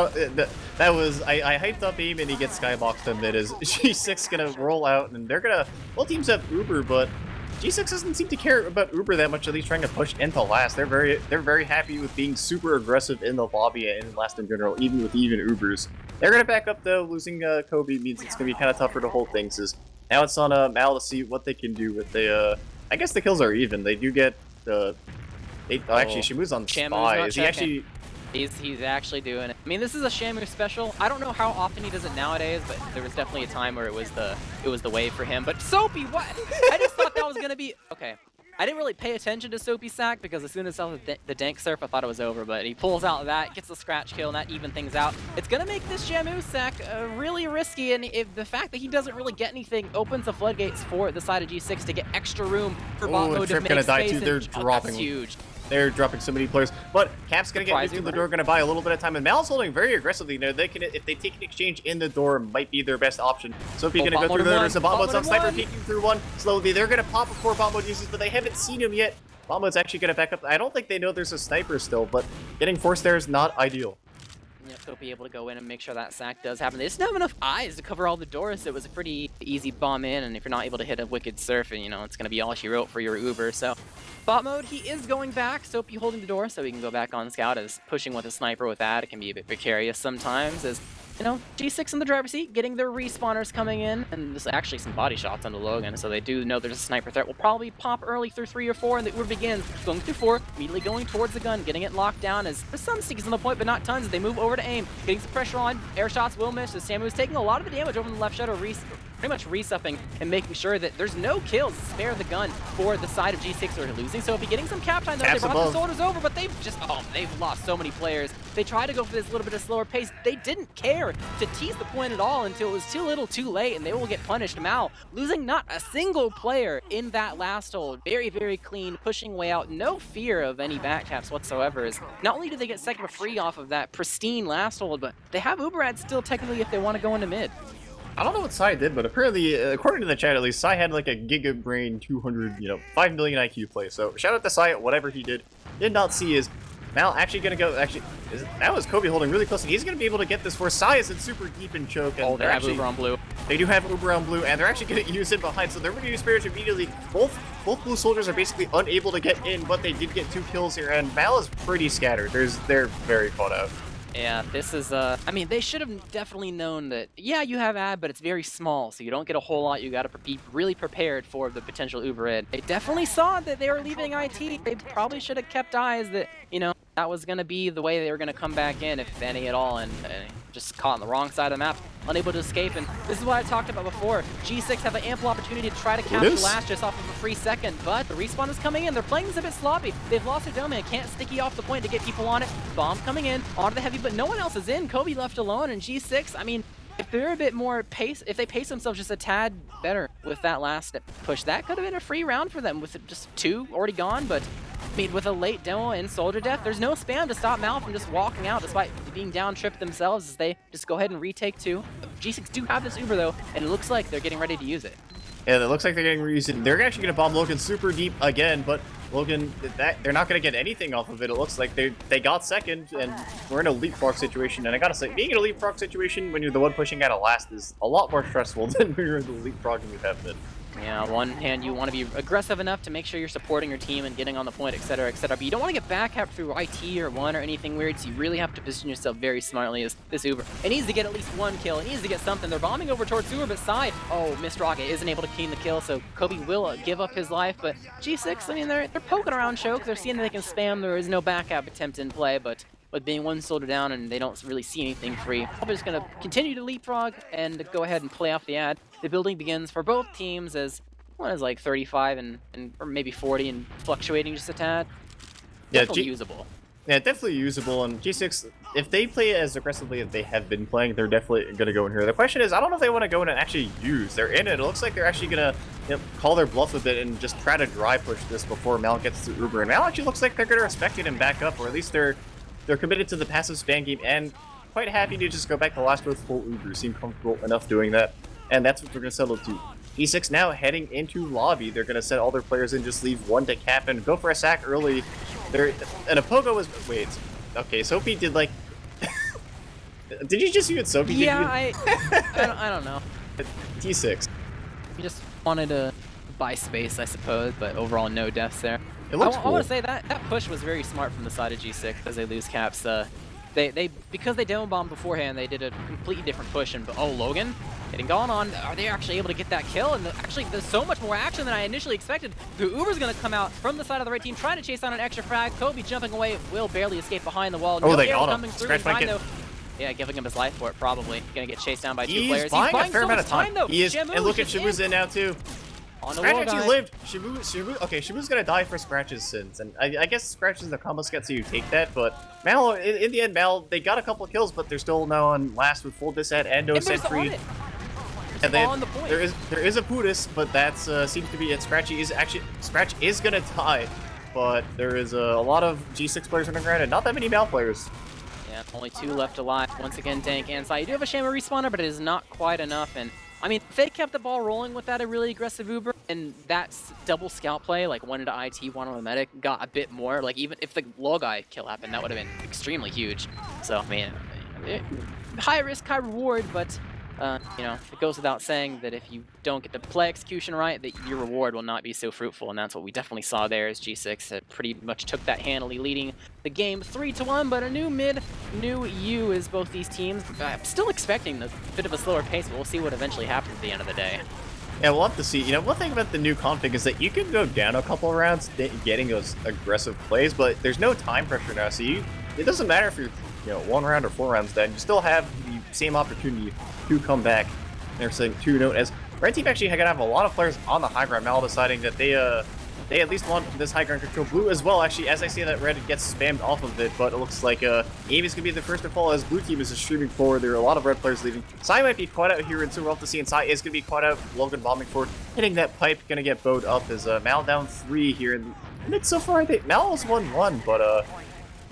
That was, I hyped up AIM and he gets skyboxed a bit. Is G6 gonna roll out and they're gonna, well, teams have Uber, but G6 doesn't seem to care about Uber that much, at least trying to push into last. They're very happy with being super aggressive in the lobby and in last in general, even with Ubers. They're gonna back up though. Losing Kobe means it's gonna be kind of tougher to hold things. Now it's on MAL to see what they can do with the, I guess the kills are even. They do get the, actually she moves on Spy. Is he actually... He's actually doing it. I mean, this is a Shamu special. I don't know how often he does it nowadays, but there was definitely a time where it was the wave for him. But Soapy, what? I just thought that was gonna be okay. I didn't really pay attention to Soapy's sack because as soon as I saw the dank surf, I thought it was over. But he pulls out that, gets the scratch kill, and that even things out. It's gonna make this Shamu sack really risky, and the fact that he doesn't really get anything opens the floodgates for the side of G6 to get extra room for bot mode to make gonna die space. too. They're dropping. That's huge. They're dropping so many players, but Cap's gonna get into the door, gonna buy a little bit of time, and Mal's holding very aggressively. Now they can, if they take an exchange in the door, might be their best option. So if you're gonna go through there, there's a bot mode, some sniper peeking through one slowly. They're gonna pop before bot mode uses, but they haven't seen him yet. Bot mode's actually gonna back up. I don't think they know there's a sniper still, but getting forced there is not ideal. Yep, they'll be able to go in and make sure that sack does happen. They just don't have enough eyes to cover all the doors, so it was a pretty easy bomb in, and if you're not able to hit a wicked surf, and it's going to be all she wrote for your Uber. So bot mode, he is going back, Soapy holding the door so he can go back on scout, as pushing with a sniper with that, it can be a bit precarious sometimes, as G6 in the driver's seat, getting their respawners coming in, and there's actually some body shots onto Logan, so they do know there's a sniper threat. Will probably pop early through 3 or 4, and the Uber begins going through 4, immediately going towards the gun, getting it locked down, as there's some stickies on the point, but not tons. They move over to AIM, getting some pressure on. Air shots will miss, as Samu is taking a lot of the damage over the left shadow, pretty much resupping and making sure that there's no kills to spare the gun for the side of G6 who are losing. So if you're getting some cap time, though, they brought the soldiers over, but they've lost so many players. They tried to go for this little bit of slower pace. They didn't care to tease the point at all until it was too little too late, and they will get punished. MAL losing not a single player in that last hold. Very, very clean, pushing way out. No fear of any back taps whatsoever. As not only do they get second for free off of that pristine last hold, but they have Uber ads still technically if they want to go into mid. I don't know what Sai did, but apparently, according to the chat at least, Sai had like a Giga Brain 200, 5 million IQ play. So shout out to Sai, whatever he did. Did not see is MAL actually gonna go, that was Kobe holding really close, and he's gonna be able to get this for Sai is in super deep in choke. And they have Uber on blue. They do have Uber on blue, and they're actually gonna use it behind, so they're gonna use Spirit immediately. Both blue soldiers are basically unable to get in, but they did get 2 kills here, and MAL is pretty scattered. They're very caught out. Yeah, this is, I mean, they should have definitely known that, yeah, you have ad, but it's very small, so you don't get a whole lot. You gotta be really prepared for the potential Uber ad. They definitely saw that they were leaving IT. They probably should have kept eyes that, that was gonna be the way they were gonna come back in, if any at all, and just caught on the wrong side of the map, unable to escape. And this is what I talked about before. G6 have an ample opportunity to try to capture last just off of a free second, but the respawn is coming in. They're playing this a bit sloppy. They've lost their domain. Can't sticky off the point to get people on it. Bomb coming in onto the heavy, but no one else is in. Kobe left alone, and G6, I mean, if they're a bit more if they pace themselves just a tad better with that last push, that could have been a free round for them with just 2 already gone. But I mean, with a late demo and soldier death, there's no spam to stop MAL from just walking out despite being down tripped themselves, as they just go ahead and retake 2. G6 do have this Uber though, and it looks like they're getting ready to use it. Yeah, it looks like they're getting reused. They're actually going to bomb Logan super deep again, but Logan, they're not going to get anything off of it. It looks like they got second, and we're in a leapfrog situation. And I gotta say, being in a leapfrog situation when you're the one pushing out of last is a lot more stressful than when you're in the leapfrog and you have been. Yeah, on one hand, you want to be aggressive enough to make sure you're supporting your team and getting on the point, etc., etc., but you don't want to get back up through IT or 1 or anything weird, so you really have to position yourself very smartly as this Uber. It needs to get at least 1 kill. It needs to get something. They're bombing over towards Uber, but side. Oh, missed rocket isn't able to clean the kill, so Kobe will give up his life, but G6, I mean, they're poking around choke. They're seeing that they can spam. There is no backup attempt in play, but with being 1 soldier down and they don't really see anything free, probably just going to continue to leapfrog and go ahead and play off the ad. The building begins for both teams as one is like 35 or maybe 40 and fluctuating just a tad. Yeah, Definitely usable. Yeah, definitely usable, and G6, if they play as aggressively as they have been playing, they're definitely going to go in here. The question is, I don't know if they want to go in and actually use. They're in it. It looks like they're actually going to call their bluff a bit and just try to dry push this before Mal gets to Uber. And Mal actually looks like they're going to respect it and back up, or at least they're committed to the passive spam game and quite happy to just go back to last with full Uber. Seem comfortable enough doing that, and that's what they're going to settle to. G6 now heading into lobby. They're going to set all their players in, just leave one to cap and go for a sack early. And a pogo was... Wait. Okay, Sophie did like... Did you just use Sophie? Yeah, I don't know. T6. We just wanted to buy space, I suppose, but overall no deaths there. It looks cool. I want to say that push was very smart from the side of G6 as they lose caps. They because they demo bombed beforehand, they did a completely different push. And oh, Logan getting gone on. Are they actually able to get that kill? And actually, there's so much more action than I initially expected. The Uber's going to come out from the side of the right team, trying to chase down an extra frag. Kobe jumping away, will barely escape behind the wall. Oh, no they got him. coming through in time, though. Yeah, giving him his life for it, probably. Gonna get chased down by two players. He's buying a fair amount of time, though. He is, and look at Shibu's in now, too. Scratch actually lived. Shibu, okay, Shibu's gonna die for Scratch's sins, and I guess Scratch is the combo sketch, so you take that, but Mal, in the end, Mal, they got a couple of kills, but they're still now on last with full disad and no sentry. And then there is a Pudis, but that's seems to be it. Scratch is gonna die, but there is a lot of G6 players running around and not that many Mal players. Yeah, only 2 left alive. Once again, Dank and Sai. You do have a Shaman respawner, but it is not quite enough. And I mean, if they kept the ball rolling with that a really aggressive Uber, and that double scout play, like one into IT, one on the medic, got a bit more. Like even if the low guy kill happened, that would have been extremely huge. So I mean, high risk, high reward, but. You know, it goes without saying that if you don't get the play execution right, that your reward will not be so fruitful, and that's what we definitely saw there as G6 pretty much took that handily, leading the game 3-1, but a new mid, new U is both these teams. I'm still expecting a bit of a slower pace, but we'll see what eventually happens at the end of the day. Yeah, we'll have to see. You know, one thing about the new config is that you can go down a couple of rounds getting those aggressive plays, but there's no time pressure now, so it doesn't matter if you're 1 round or 4 rounds down, you still have the same opportunity to come back. They're saying 2-0 as Red Team actually gonna have a lot of players on the high ground. Mal deciding that they at least want this high ground control. Blue as well, actually, as I say that Red gets spammed off of it, but it looks like AIM is gonna be the first to fall as Blue Team is streaming forward. There are a lot of Red players leaving. Sai might be quite out here, and so we'll have to see. And Sai is gonna be quite out. Logan bombing forward, hitting that pipe, gonna get bowed up as Mal down 3 here. And mid so far, I think Mal is 1-1, but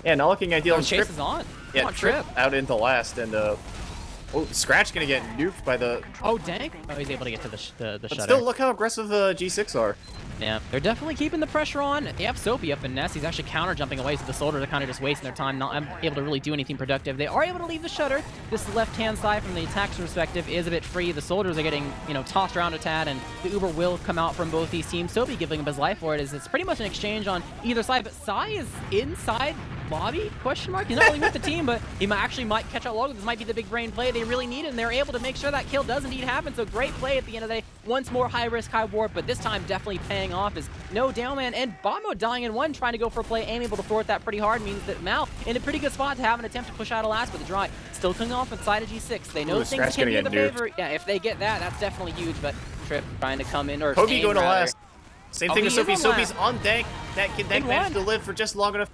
yeah, not looking ideal. Chase is on. Yeah, Trip out into last, and oh, Scratch gonna get nuked by the... Oh, dang. Oh, he's able to get to the shutter. Still, look how aggressive G6 are. Yeah, they're definitely keeping the pressure on. They have Soapy up in Nest. He's actually counter-jumping away, so the soldiers are kind of just wasting their time, not able to really do anything productive. They are able to leave the shutter. This left-hand side, from the attack's perspective, is a bit free. The soldiers are getting, tossed around a tad, and the Uber will come out from both these teams. Soapy giving him his life for it. It's pretty much an exchange on either side, but Sai is inside lobby, question mark. He's not really with the team, but he might catch out Logan. This might be the big brain play they really need, and they're able to make sure that kill does indeed happen. So great play at the end of the day. Once more, high risk, high reward, but this time definitely paying off is no downman and Bombo dying in one, trying to go for a play, able to thwart that pretty hard, means that Mal in a pretty good spot to have an attempt to push out a last, but the drive still coming off inside of G6. They know things can be in the favor. Yeah, if they get that, that's definitely huge, but Trip trying to come in, or Kobe going to last. Same thing with Sophie. Sophie's last. On Dank. Dank managed to live for just long enough.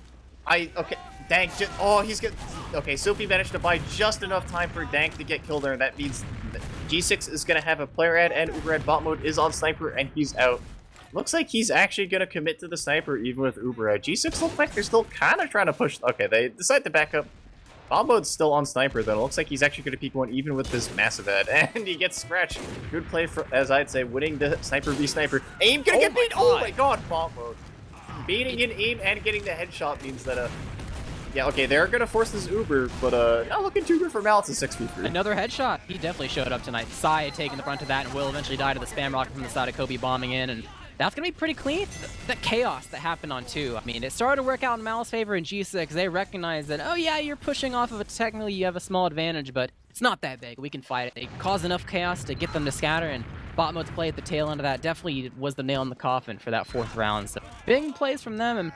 Okay. Dank just, he's good. Okay, Sophie managed to buy just enough time for Dank to get killed there, and that means that G6 is going to have a player ad, and Uber ad bot mode is on sniper, and he's out. Looks like he's actually going to commit to the sniper even with Uber ad. G6 looks like they're still kind of trying to push. Okay, they decide to back up. Bot mode's still on sniper, though. It looks like he's actually going to peek one even with this massive ad, and he gets scratched. Good play, for, as I'd say, winning the sniper v sniper. AIM going to get beat. Oh my god, bot mode. Beating in AIM and getting the headshot means that yeah, okay, they're gonna force this Uber, but not looking too good for Mal. It's a 6v3. Another headshot. He definitely showed up tonight. Sai had taken the brunt of that and will eventually die to the spam rocket from the side of Kobe bombing in, and that's gonna be pretty clean. The chaos that happened on 2. I mean, it started to work out in Mal's favor in G6. They recognize that, oh yeah, you're pushing off of it. Technically, you have a small advantage, but it's not that big. We can fight it. They caused enough chaos to get them to scatter, and bot mode's play at the tail end of that definitely was the nail in the coffin for that 4th round. So big plays from them, and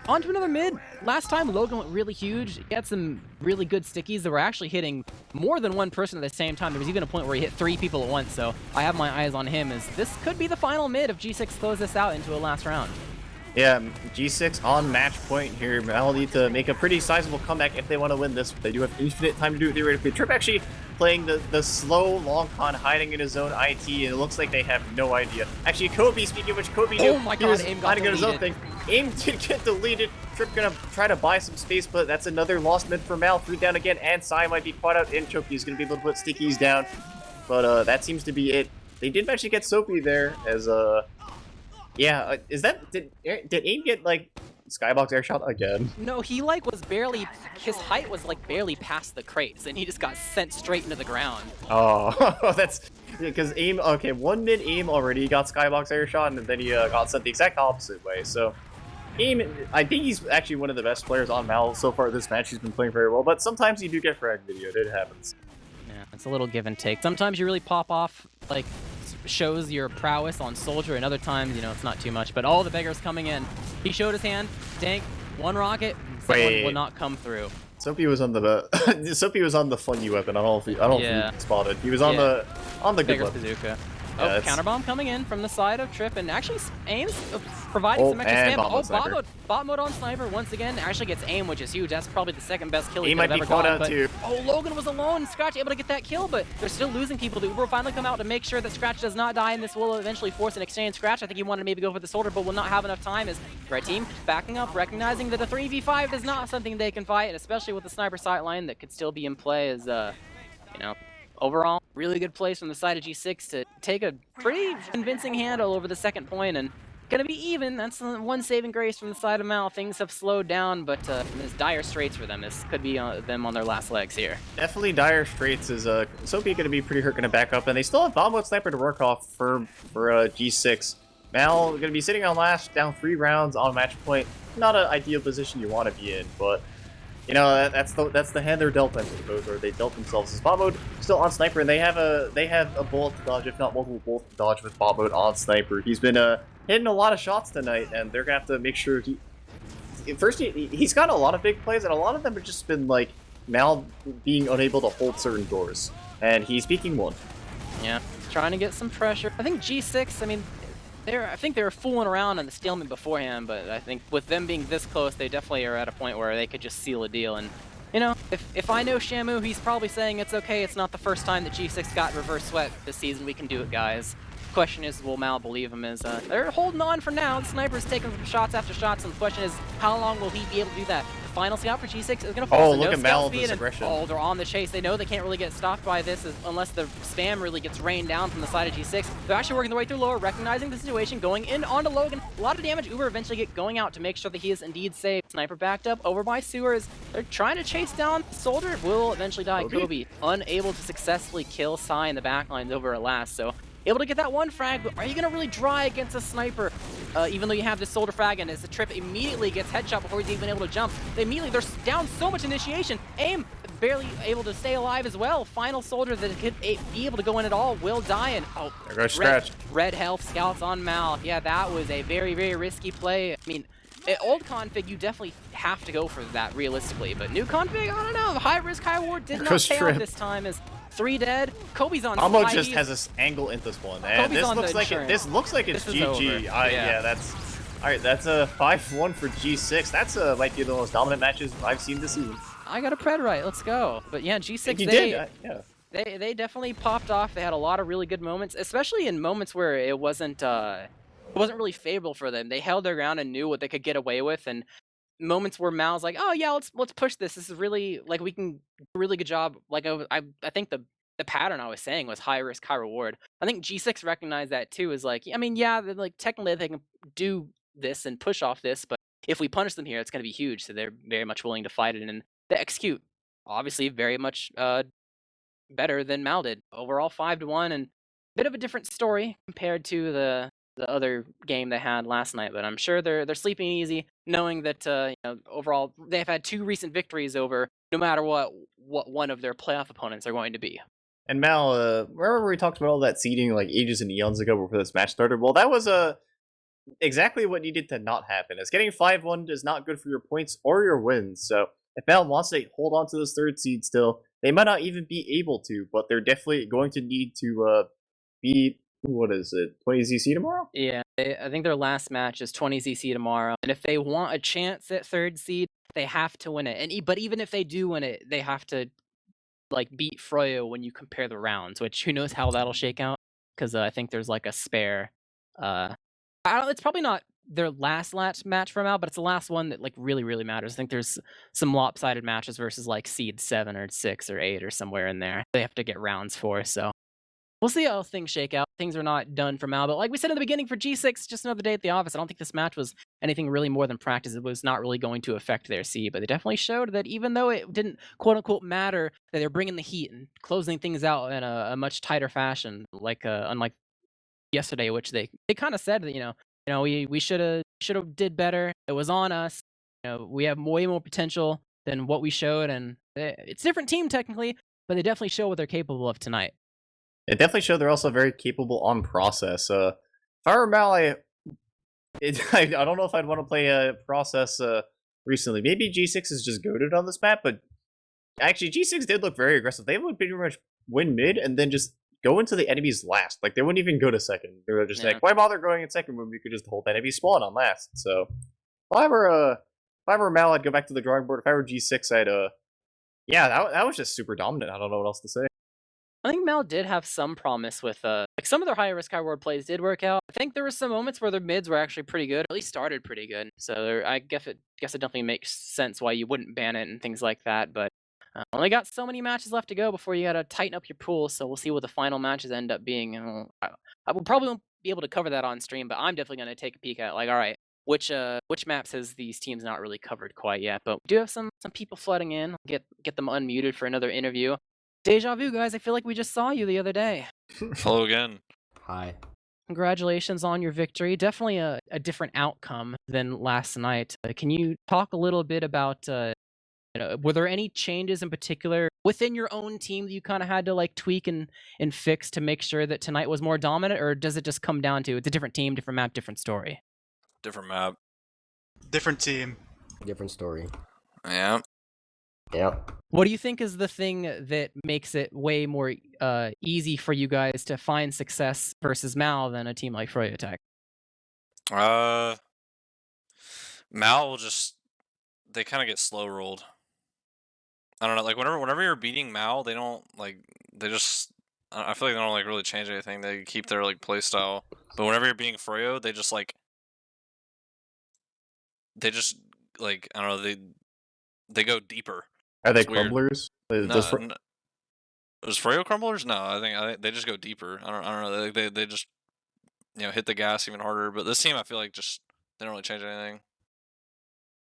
on to another mid. Last time, Logan went really huge. He had some really good stickies that were actually hitting more than one person at the same time. There was even a point where he hit 3 people at once, so I have my eyes on him as this could be the final mid if G6 close this out into a last round. Yeah, G6 on match point here. Mal need to make a pretty sizable comeback if they want to win this. They do have infinite time to do it theoretically. Trip actually playing the slow long con, hiding in his own IT, and it looks like they have no idea. Actually, Kobe, speaking of which, Kobe knew Oh my he god, was aim got hiding in his own deleted. thing. Aim did get deleted. Trip gonna try to buy some space, but that's another lost mid for Mal. 3 down again, and Sai might be caught out, and Choki's gonna be able to put Stickies down. But that seems to be it. They did actually get Soapy there as yeah, is that did AIM get like skybox air shot again? No, he like was barely, his height was like barely past the crates, and he just got sent straight into the ground. Oh, that's because AIM. Okay, one mid AIM already got skybox air shot, and then he got sent the exact opposite way. So AIM, I think he's actually one of the best players on MAL so far this match. He's been playing very well, but sometimes you do get frag videoed. It happens. Yeah, it's a little give and take. Sometimes you really pop off, like, shows your prowess on Soldier, and other times, you know, it's not too much. But all the beggars coming in. He showed his hand. Dank, one rocket, second one will not come through. Soapy was on the Soapy was on the funny weapon. I don't know if you spotted. He was on the good Beggar's weapon. bazooka. Yeah, Oh, counterbomb coming in from the side of Trip, and actually aims providing some extra spam. Oh, bot mode on Sniper once again actually gets aim, which is huge. That's probably the second best kill he could have ever gotten. Too. Oh, Logan was alone. Scratch able to get that kill, but they're still losing people. The Uber will finally come out to make sure that Scratch does not die, and this will eventually force an exchange. Scratch, I think he wanted to maybe go for the soldier, but will not have enough time as Red Team backing up, recognizing that a 3v5 is not something they can fight, and especially with the Sniper sideline that could still be in play as, you know, overall, really good plays from the side of G6 to take a pretty convincing handle over the second point, and gonna be even. That's one saving grace from the side of MAL. Things have slowed down, but there's dire straits for them. This could be them on their last legs here. Definitely dire straits. Is Soapy gonna be pretty hurt, gonna back up, and they still have bomb mode sniper to work off for G6. MAL gonna be sitting on last, down 3 rounds on match point. Not an ideal position you want to be in, but you know, that's the hand they're dealt, I suppose, or they dealt themselves. As bot mode still on Sniper, and they have a bullet to dodge, if not multiple bullets to dodge with bot mode on Sniper. He's been hitting a lot of shots tonight, and they're gonna have to make sure he's got a lot of big plays, and a lot of them have just been like MAL being unable to hold certain doors, and he's peeking one. Yeah, trying to get some pressure. I think G6, I mean, I think they were fooling around on the stalemate beforehand, but I think with them being this close, they definitely are at a point where they could just seal a deal. And, you know, if I know Shamu, he's probably saying it's okay. It's not the first time that G6 got reverse swept this season. We can do it, guys. Question is, will MAL believe him? They're holding on for now. The Sniper's taking some shots after shots, and the question is, how long will he be able to do that? The final scout for G6 is going to fall. Oh, look at MAL with this aggression. Oh, they're on the chase. They know they can't really get stopped by this unless the spam really gets rained down from the side of G6. They're actually working their way through lower, recognizing the situation, going in onto Logan. A lot of damage. Uber eventually going out to make sure that he is indeed safe. Sniper backed up over by Sewers. They're trying to chase down the Soldier. Will eventually die. Kobe unable to successfully kill Sai in the backlines over at last. So able to get that one frag, but are you going to really try against a Sniper? Even though you have this Soldier frag, and as the Trip immediately gets headshot before he's even able to jump, they're down so much initiation. AIM barely able to stay alive as well. Final Soldier that could be able to go in at all will die, and oh, there goes Scratch. Red health scouts on MAL. Yeah, that was a very, very risky play. I mean, old config, you definitely have to go for that realistically, but new config, I don't know. High risk, high reward did not pay off this time as 3 dead. Kobe's on Almo just has this angle in this one, and this looks like it's GG. Yeah, that's all right. That's a 5-1 for G6. That's might be the most dominant matches I've seen this season. I got a pred right. Let's go. But yeah, G6 yeah. They definitely popped off. They had a lot of really good moments, especially in moments where it wasn't really favorable for them. They held their ground and knew what they could get away with, and moments where Mal's like, oh yeah, let's push this. This is really, like, we can do a really good job. Like I think the pattern I was saying was high risk, high reward. I think G6 recognized that too. Is like, I mean, yeah, like technically they can do this and push off this, but if we punish them here, it's going to be huge. So they're very much willing to fight it, and they execute. Obviously, very much better than MAL did. Overall, 5-1, and bit of a different story compared to the other game they had last night. But I'm sure they're sleeping easy, knowing that you know, overall they've had 2 recent victories over no matter what one of their playoff opponents are going to be. And MAL, remember we talked about all that seeding like ages and eons ago before this match started? Well, that was exactly what needed to not happen. As getting 5-1 is not good for your points or your wins. So if MAL wants to hold on to this 3rd seed still, they might not even be able to, but they're definitely going to need to be what is it? 20 ZC tomorrow? Yeah, I think their last match is 20 ZC tomorrow, and if they want a chance at 3rd seed, they have to win it. But even if they do win it, they have to like beat Froyo when you compare the rounds, which who knows how that'll shake out? Because I think there's like a spare. I don't, it's probably not their last match from out, but it's the last one that like really matters. I think there's some lopsided matches versus like seed 7 or 6 or 8 or somewhere in there. They have to get rounds for, so we'll see how things shake out. Things are not done for Mal, but like we said in the beginning for G6, just another day at the office. I don't think this match was anything really more than practice. It was not really going to affect their seed, but they definitely showed that even though it didn't quote unquote matter, that they're bringing the heat and closing things out in a much tighter fashion, like unlike yesterday, which they kind of said that we should have did better. It was on us. We have way more potential than what we showed, and it's a different team technically, but they definitely show what they're capable of tonight. It definitely showed they're also very capable on process. If I were Mal, I don't know if I'd want to play a process recently. Maybe G6 is just goated on this map, but actually G6 did look very aggressive. They would pretty much win mid and then just go into the enemies last. Like they wouldn't even go to second. They were just like, why bother going in second when we could just hold enemy spawn on last? So if I were Mal, I'd go back to the drawing board. If I were G6, I'd yeah, that was just super dominant. I don't know what else to say. I think Mal did have some promise with like some of their high risk high reward plays did work out. I think there were some moments where their mids were actually pretty good, at least started pretty good. So I guess it definitely makes sense why you wouldn't ban it and things like that. But only got so many matches left to go before you got to tighten up your pool. So we'll see what the final matches end up being. And I will probably won't be able to cover that on stream, but I'm definitely going to take a peek at like, all right, which maps has these teams not really covered quite yet. But we do have some people flooding in. Get them unmuted for another interview. Deja vu, guys. I feel like we just saw you the other day. Hello again. Hi. Congratulations on your victory. Definitely a different outcome than last night. Can you talk a little bit about, were there any changes in particular within your own team that you kind of had to like tweak and fix to make sure that tonight was more dominant, or does it just come down to it's a different team, different map, different story? Different map. Different team. Different story. Yeah. Yeah. What do you think is the thing that makes it way more easy for you guys to find success versus Mal than a team like Froyo Tech? Mal will just, they kind of get slow rolled. I don't know, like whenever you're beating Mal, they don't like, they just, I feel like they don't like really change anything. They keep their like play style. But whenever you're beating Froyo, they just like I don't know, they go deeper. Are they It's weird. crumblers? Was Froyo crumblers? No, I think they just go deeper. I don't know. They just hit the gas even harder. But this team, I feel like just they don't really change anything.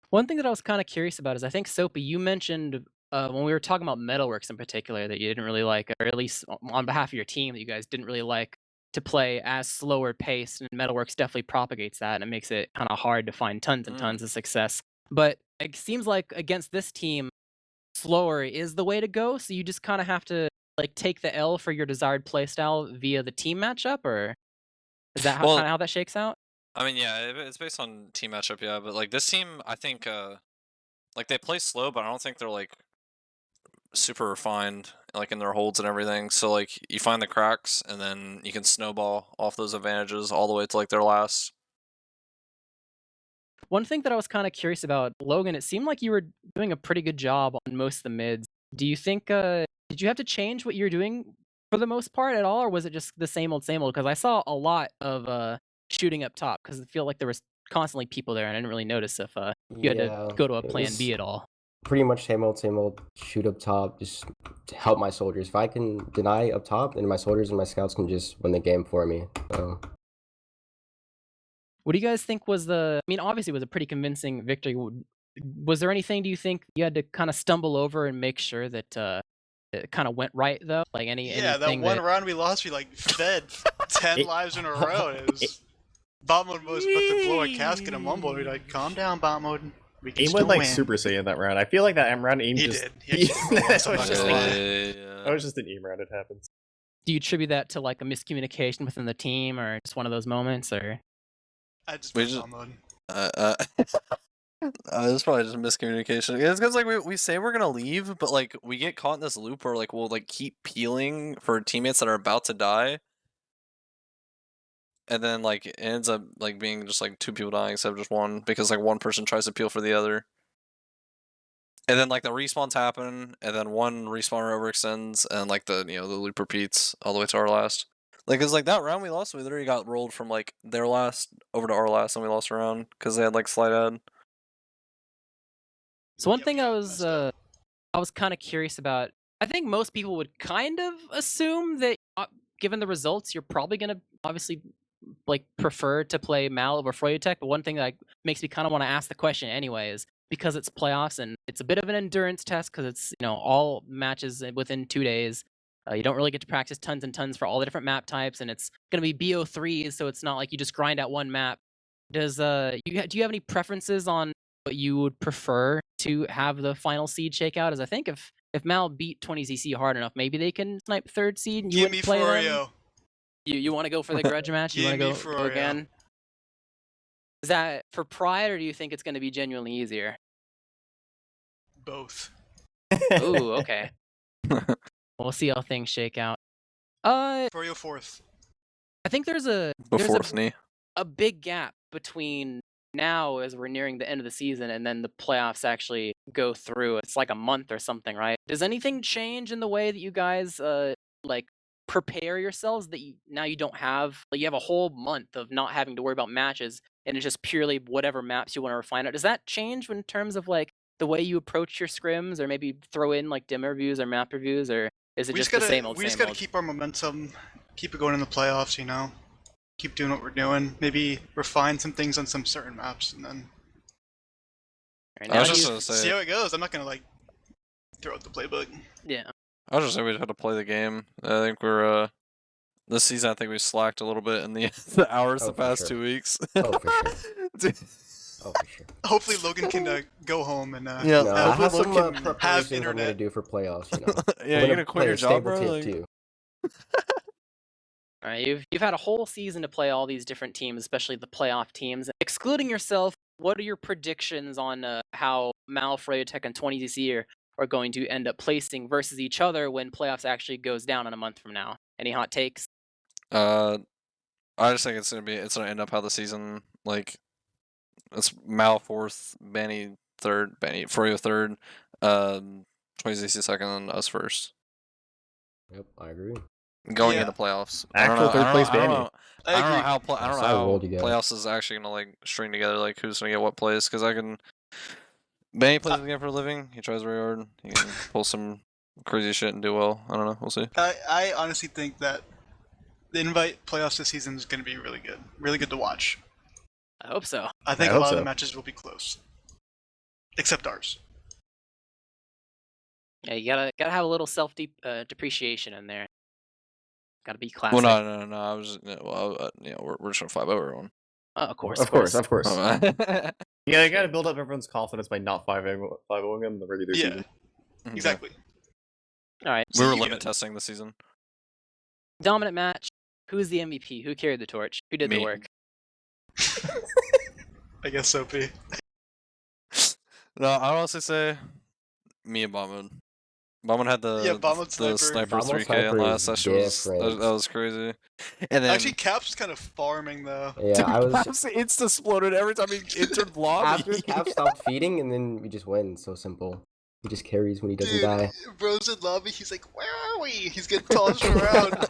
One thing that I was kind of curious about is I think Soapy, you mentioned when we were talking about Metalworks in particular that you didn't really like, or at least on behalf of your team that you guys didn't really like to play as slower pace, and Metalworks definitely propagates that and it makes it kind of hard to find tons and tons of success. But it seems like against this team, slower is the way to go. So you just kind of have to like take the L for your desired playstyle via the team matchup, or is that kind of how that shakes out? I mean, yeah, it's based on team matchup, yeah. But like this team, I think like they play slow, but I don't think they're like super refined like in their holds and everything. So like you find the cracks and then you can snowball off those advantages all the way to like their last. One thing that I was kind of curious about, Logan, it seemed like you were doing a pretty good job on most of the mids. Do you think, did you have to change what you're doing for the most part at all, or was it just the same old, same old? Because I saw a lot of shooting up top, because I feel like there was constantly people there, and I didn't really notice if you had to go to a plan B at all. Pretty much same old, shoot up top, just to help my soldiers. If I can deny up top, then my soldiers and my scouts can just win the game for me. So. What do you guys think was I mean, obviously it was a pretty convincing victory. Was there anything, do you think, you had to kind of stumble over and make sure that it kind of went right, though? Like Yeah, that one round we lost, we like fed 10 lives in a row. It was... Bot mode was about to blow a casket and mumble. We're like, calm down, bot mode. We can Aim went like Super Saiyan that round. I feel like that M round Aim just... He did. That was just an Aim round, it happens. Do you attribute that to like a miscommunication within the team, or just one of those moments, or...? I just put bot mode. It's probably just miscommunication. It's because like we say we're gonna leave, but like we get caught in this loop where like we'll like keep peeling for teammates that are about to die, and then like it ends up like being just like 2 people dying instead of just one because like one person tries to peel for the other. And then like the respawns happen, and then one respawner overextends, and like the the loop repeats all the way to our last. Like, cause like that round we lost, we literally got rolled from like their last over to our last, and we lost a round because they had like slight ad. So one Yep, thing messed up. I was kind of curious about. I think most people would kind of assume that, given the results, you're probably gonna obviously like prefer to play MAL over Froyotech. But one thing that makes me kind of want to ask the question anyway is because it's playoffs and it's a bit of an endurance test because it's all matches within 2 days. You don't really get to practice tons and tons for all the different map types, and it's gonna be BO3s, so it's not like you just grind out one map. Does do you have any preferences on what you would prefer to have the final seed shake out? As I think if MAL beat 20ZC hard enough, maybe they can snipe third seed and you Give me wouldn't play them. Florio. You want to go for the grudge match? You want Give to me go Florio. again? Is that for pride, or do you think it's going to be genuinely easier? Both. Ooh, okay. We'll see how things shake out. Florio 4th. I think there's a Fourth knee. a big gap between now as we're nearing the end of the season and then the playoffs actually go through. It's like a month or something, right? Does anything change in the way that you guys like prepare yourselves that now you don't have, like, you have a whole month of not having to worry about matches and it's just purely whatever maps you want to refine out? Does that change in terms of like the way you approach your scrims, or maybe throw in like dim reviews or map reviews, or is it just the same old? We just gotta keep our momentum, keep it going in the playoffs. Keep doing what we're doing. Maybe refine some things on some certain maps, and then I was just gonna see say. how it goes. I'm not gonna like throw out the playbook. Yeah. I was just saying we just had to play the game. I think we're this season. I think we slacked a little bit in the the hours the Oh, for past sure. 2 weeks. Oh, for sure. Dude. Oh, for sure. Hopefully Logan can go home and Yeah. No, I hopefully have some Logan can have preparations I'm gonna internet. do for playoffs. Yeah, you're gonna quit your job, bro. Like... Too. All right, you've had a whole season to play all these different teams, especially the playoff teams. Excluding yourself, what are your predictions on how MAL, Froyotech, and 20ZC are going to end up placing versus each other when playoffs actually goes down in a month from now? Any hot takes? I just think it's gonna end up how the season, like, it's MAL 4th, Banny 3rd, Froyo 3rd, 20ZC 2nd, and us 1st. Yep, I agree. Going Yeah. into playoffs. Actual third place I don't Banny. know. I don't know how rolled you guys. playoffs is actually gonna like string together like who's gonna get what plays, because Banny plays the game for a living. He tries very hard. He can pull some crazy shit and do well. I don't know. We'll see. I honestly think that the invite playoffs this season is going to be really good to watch. I hope so. I think I a hope lot of so. the matches will be close, except ours. Yeah, you gotta have a little self depreciation in there. Gotta be classic. Well, no. I was we're just gonna 5-0 everyone. Of course. Of course. Oh, Yeah, you gotta build up everyone's confidence by not 5-0ing them in the regular Yeah, season. exactly. All right. We were you limit good. testing this season. Dominant match. Who's the MVP? Who carried the torch? Who did the Me. work? I guess so, P. No, I'd honestly say me and Bauman. Bauman had the Bauman's the sniper. sniper Bauman's 3K and sniper last is session was different. that was crazy. And then Actually, Cap's kind of farming though. Yeah, I was insta exploded every time he entered after Cap stopped feeding, and then we just win. So simple. He just carries when he doesn't Dude, die. bro's in lobby. He's like, "Where are we?" He's getting tossed around.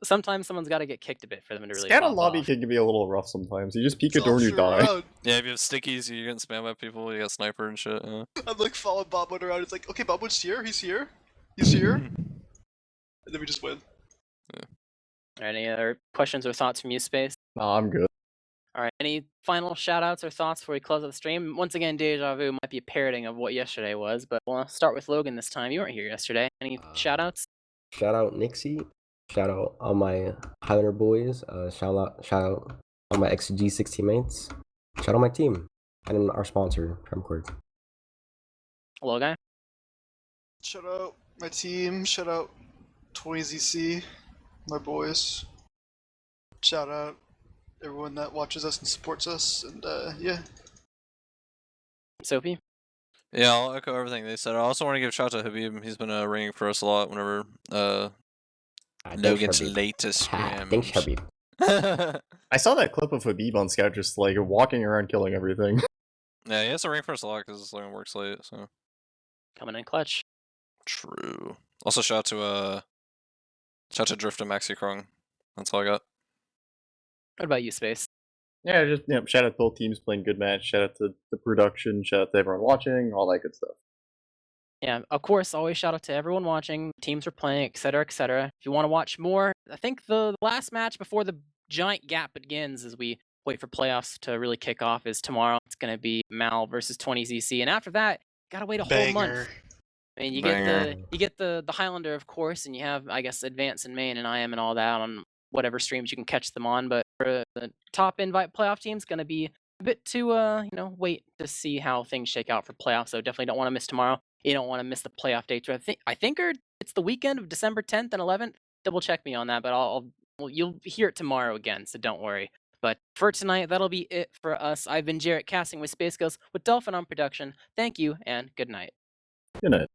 Sometimes someone's got to get kicked a bit for them to really. Scat on pop lobby off. can be a little rough sometimes. You just peek a door and you Tossed die. around. Yeah, if you have stickies, you're getting spammed by people. You got sniper and shit. Yeah. I'm like following Bobwood around. It's like, okay, Bobwood's here. He's here. He's here. And then we just win. Any other questions or thoughts from you, Space? Nah, I'm good. All right. Any final shout-outs or thoughts before we close out the stream? Once again, Deja Vu might be a parroting of what yesterday was, but we'll start with Logan this time. You weren't here yesterday. Any shout-outs? Shout out Nixie. Shout out all my Highlander boys. Shout out all my XG6 teammates. Shout out my team and our sponsor, Tremcord. Hello, guy. Shout out my team. Shout out 20ZC, my boys. Shout out everyone that watches us and supports us. And yeah. Sophie? Yeah, I'll echo everything they said. I also want to give a shout out to Habib. He's been ringing for us a lot whenever Nogan's Habib. latest Thanks, scrims. Habib. I saw that clip of Habib on Scout just like walking around killing everything. Yeah, he has to rank first a lot because his lane works late. So Coming in clutch. true. Also, shout out to Drift and Maxi Krung. That's all I got. What about you, Space? Yeah, just shout out to both teams playing good match. Shout out to the production. Shout out to everyone watching. All that good stuff. Yeah, of course, always shout out to everyone watching, teams are playing, etc., etc. If you want to watch more, I think the last match before the giant gap begins as we wait for playoffs to really kick off is tomorrow. It's going to be MAL versus 20ZC, and after that, gotta wait a whole month. I mean, you get the Highlander, of course, and you have, I guess, Advance and Main and IM and all that on whatever streams you can catch them on. But for the top invite playoff teams, going to be a bit to wait to see how things shake out for playoffs. So definitely don't want to miss tomorrow. You don't want to miss the playoff dates. I think it's the weekend of December 10th and 11th. Double check me on that, but you'll hear it tomorrow again, so don't worry. But for tonight, that'll be it for us. I've been Jarrett, casting with Space Ghost with Dolphin on production. Thank you and good night. Good night.